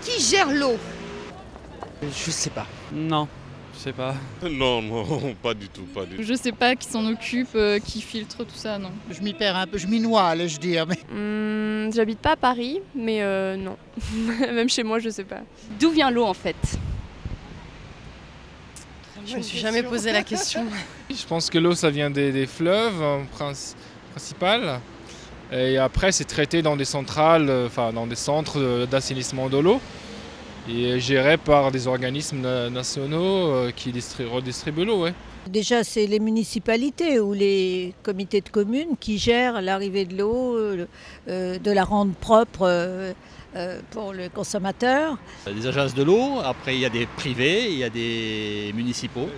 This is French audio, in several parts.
Qui gère l'eau? Je sais pas. Non, je sais pas. Non, non, pas du tout, pas du tout. Je sais pas qui s'en occupe, qui filtre tout ça, non. Je m'y perds un peu, je m'y noie, allais-je dire. Mais... J'habite pas à Paris, mais non. Même chez moi, je sais pas. D'où vient l'eau en fait? Je me suis jamais posé la question. Je pense que l'eau, ça vient des fleuves principales. Et après, c'est traité dans des centrales, dans des centres d'assainissement de l'eau. Et géré par des organismes nationaux qui redistribuent l'eau. Ouais. Déjà, c'est les municipalités ou les comités de communes qui gèrent l'arrivée de l'eau, de la rendre propre pour le consommateur. Des agences de l'eau, après il y a des privés, il y a des municipaux.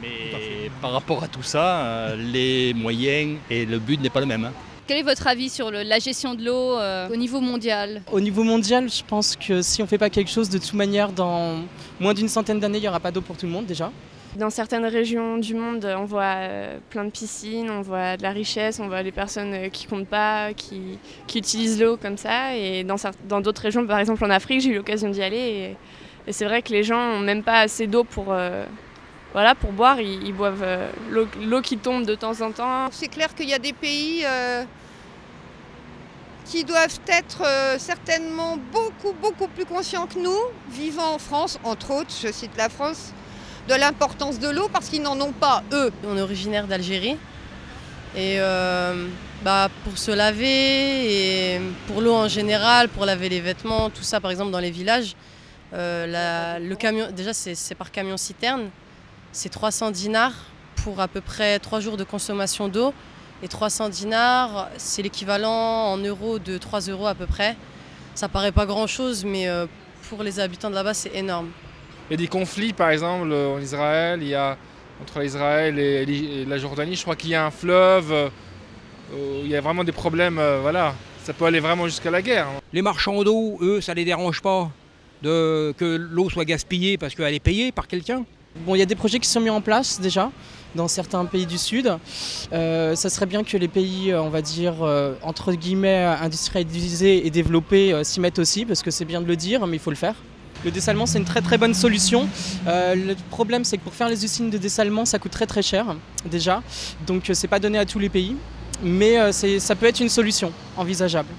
Mais par rapport à tout ça, les moyens et le but n'est pas le même. Hein. Quel est votre avis sur la gestion de l'eau au niveau mondial? Au niveau mondial, je pense que si on ne fait pas quelque chose, de toute manière, dans moins d'une centaine d'années, il n'y aura pas d'eau pour tout le monde déjà. Dans certaines régions du monde, on voit plein de piscines, on voit de la richesse, on voit des personnes qui comptent pas, qui utilisent l'eau comme ça. Et dans d'autres régions, par exemple en Afrique, j'ai eu l'occasion d'y aller. Et c'est vrai que les gens n'ont même pas assez d'eau pour boire. Ils boivent l'eau qui tombe de temps en temps. C'est clair qu'il y a des pays qui doivent être certainement beaucoup plus conscients que nous, vivant en France, entre autres, je cite la France, de l'importance de l'eau parce qu'ils n'en ont pas, eux. On est originaire d'Algérie et pour se laver et pour l'eau en général, pour laver les vêtements, tout ça par exemple dans les villages, le camion, déjà c'est par camion-citerne, c'est 300 dinars pour à peu près 3 jours de consommation d'eau. Et 300 dinars, c'est l'équivalent en euros de 3 € à peu près. Ça paraît pas grand-chose, mais pour les habitants de là-bas, c'est énorme. Il y a des conflits, par exemple, en Israël. Entre Israël et la Jordanie, je crois qu'il y a un fleuve où il y a vraiment des problèmes. Ça peut aller vraiment jusqu'à la guerre. Les marchands d'eau, eux, ça les dérange pas que l'eau soit gaspillée parce qu'elle est payée par quelqu'un. Bon, il y a des projets qui sont mis en place déjà dans certains pays du Sud. Ça serait bien que les pays, on va dire, entre guillemets, industrialisés et développés s'y mettent aussi, parce que c'est bien de le dire, mais il faut le faire. Le dessalement, c'est une très bonne solution. Le problème, c'est que pour faire les usines de dessalement, ça coûte très cher, déjà. Donc, c'est pas donné à tous les pays, mais ça peut être une solution envisageable.